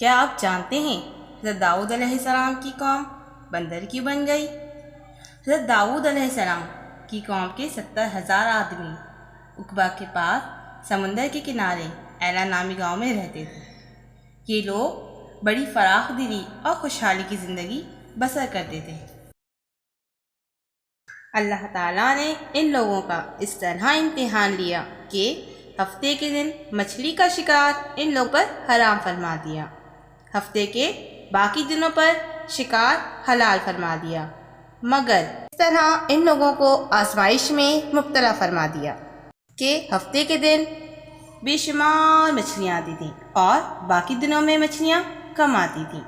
کیا آپ جانتے ہیں حضرت داؤد علیہ السلام کی قوم بندر کی بن گئی؟ حضرت داؤد علیہ السلام کی قوم کے 70,000 آدمی عقبہ کے پاس سمندر کے کنارے ایلا نامی گاؤں میں رہتے تھے۔ یہ لوگ بڑی فراخ دلی اور خوشحالی کی زندگی بسر کرتے تھے۔ اللہ تعالیٰ نے ان لوگوں کا اس طرح امتحان لیا کہ ہفتے کے دن مچھلی کا شکار ان لوگوں پر حرام فرما دیا، ہفتے کے باقی دنوں پر شکار حلال فرما دیا، مگر اس طرح ان لوگوں کو آزمائش میں مبتلا فرما دیا کہ ہفتے کے دن بے شمار مچھلیاں آتی تھیں اور باقی دنوں میں مچھلیاں کم آتی تھیں۔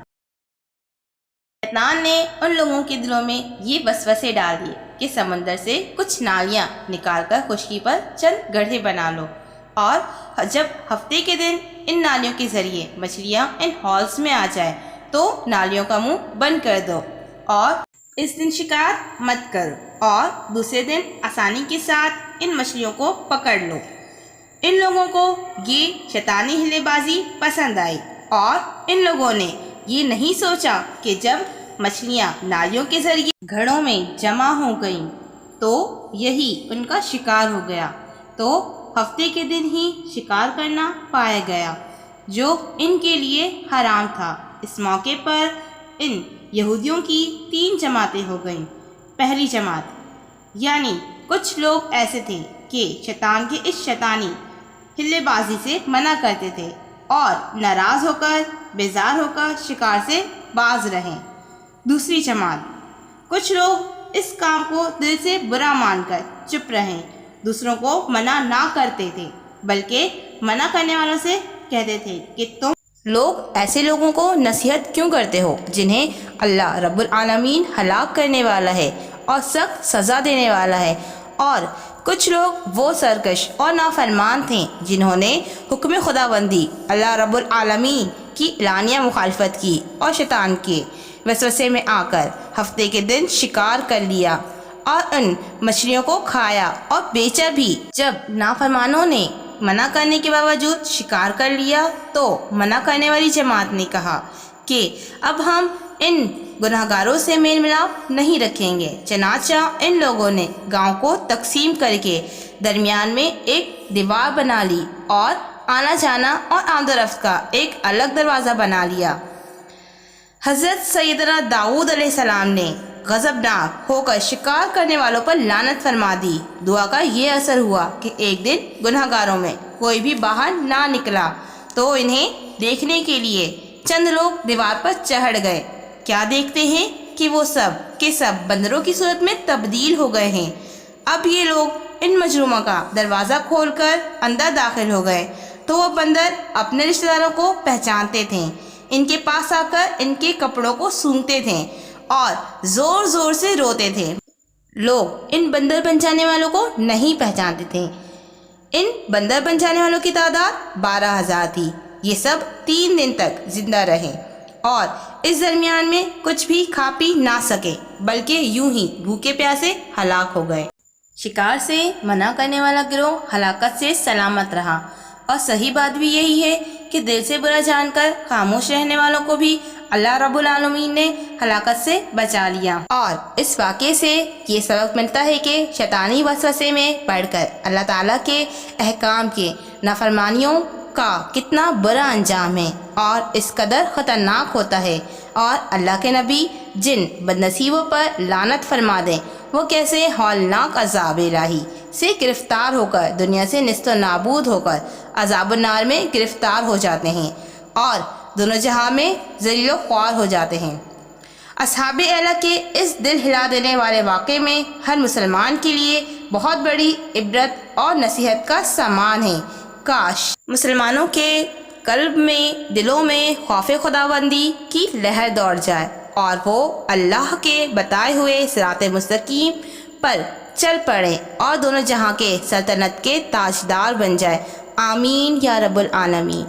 شیطان نے ان لوگوں کے دلوں میں یہ وسوسے ڈال دیے کہ سمندر سے کچھ نالیاں نکال کر خشکی پر چند گڑھے بنا لو، اور جب ہفتے کے دن ان نالیوں کے ذریعے مچھلیاں ان ہالز میں آ جائے تو نالیوں کا منہ بند کر دو اور اس دن شکار مت کرو، اور دوسرے دن آسانی کے ساتھ ان مچھلیوں کو پکڑ لو۔ ان لوگوں کو یہ شیطانی ہلے بازی پسند آئی، اور ان لوگوں نے یہ نہیں سوچا کہ جب مچھلیاں نالیوں کے ذریعے گھڑوں میں جمع ہو گئیں تو یہی ان کا شکار ہو گیا، تو ہفتے کے دن ہی شکار کرنا پایا گیا جو ان کے لیے حرام تھا۔ اس موقع پر ان یہودیوں کی 3 جماعتیں ہو گئیں۔ پہلی جماعت یعنی کچھ لوگ ایسے تھے کہ شیطان کے اس شیطانی ہلے بازی سے منع کرتے تھے اور ناراض ہو کر بیزار ہو کر شکار سے باز رہیں۔ دوسری جماعت کچھ لوگ اس کام کو دل سے برا مان کر چپ رہیں، دوسروں کو منع نہ کرتے تھے بلکہ منع کرنے والوں سے کہتے تھے کہ تم لوگ ایسے لوگوں کو نصیحت کیوں کرتے ہو جنہیں اللہ رب العالمین ہلاک کرنے والا ہے اور سخت سزا دینے والا ہے۔ اور کچھ لوگ وہ سرکش اور نافرمان تھے جنہوں نے حکم خداوندی اللہ رب العالمین کی اعلانیہ مخالفت کی اور شیطان کے وسوسے میں آ کر ہفتے کے دن شکار کر لیا اور ان مچھلیوں کو کھایا اور بیچا بھی۔ جب نافرمانوں نے منع کرنے کے باوجود شکار کر لیا تو منع کرنے والی جماعت نے کہا کہ اب ہم ان گناہ گاروں سے میل ملاپ نہیں رکھیں گے، چنانچہ ان لوگوں نے گاؤں کو تقسیم کر کے درمیان میں ایک دیوار بنا لی اور آنا جانا اور آمد و رفت کا ایک الگ دروازہ بنا لیا۔ حضرت سیدنا داؤد علیہ السلام نے غضبناک ہو کر شکار کرنے والوں پر لعنت فرما دی۔ دعا کا یہ اثر ہوا کہ ایک دن گناہ گاروں میں کوئی بھی باہر نہ نکلا تو انہیں دیکھنے کے لیے چند لوگ دیوار پر چڑھ گئے۔ کیا دیکھتے ہیں کہ وہ سب کے سب بندروں کی صورت میں تبدیل ہو گئے ہیں۔ اب یہ لوگ ان مجرموں کا دروازہ کھول کر اندر داخل ہو گئے تو وہ بندر اپنے رشتہ داروں کو پہچانتے تھے، ان کے پاس آ کر ان کے کپڑوں کو سونگھتے تھے اور زور زور سے روتے تھے۔ لوگ ان بندر بن جانے والوں کو نہیں پہچانتے تھے۔ ان بندر بن جانے والوں کی تعداد 12,000 تھی۔ یہ سب 3 دن تک زندہ رہے اور اس درمیان میں کچھ بھی کھا پی نہ سکے بلکہ یوں ہی بھوکے پیاسے ہلاک ہو گئے۔ شکار سے منع کرنے والا گروہ ہلاکت سے سلامت رہا، اور صحیح بات بھی یہی ہے کہ دل سے برا جان کر خاموش رہنے والوں کو بھی اللہ رب العالمین نے ہلاکت سے بچا لیا۔ اور اس واقعے سے یہ سبق ملتا ہے کہ شیطانی وسوسے میں پڑھ کر اللہ تعالیٰ کے احکام کے نافرمانیوں کا کتنا برا انجام ہے اور اس قدر خطرناک ہوتا ہے، اور اللہ کے نبی جن بدنصیبوں پر لعنت فرما دیں وہ کیسے ہولناک عذاب الہی سے گرفتار ہو کر دنیا سے نیست و نابود ہو کر عذاب النار میں گرفتار ہو جاتے ہیں اور دونوں جہاں میں ذلیل و خوار ہو جاتے ہیں۔ اصحاب ایلہ کے اس دل ہلا دینے والے واقعے میں ہر مسلمان کے لیے بہت بڑی عبرت اور نصیحت کا سامان ہے۔ کاش مسلمانوں کے قلب میں، دلوں میں خوف خداوندی کی لہر دوڑ جائے اور وہ اللہ کے بتائے ہوئے صراط مستقیم پر چل پڑیں اور دونوں جہاں کے سلطنت کے تاجدار بن جائے۔ آمین یا رب العالمین۔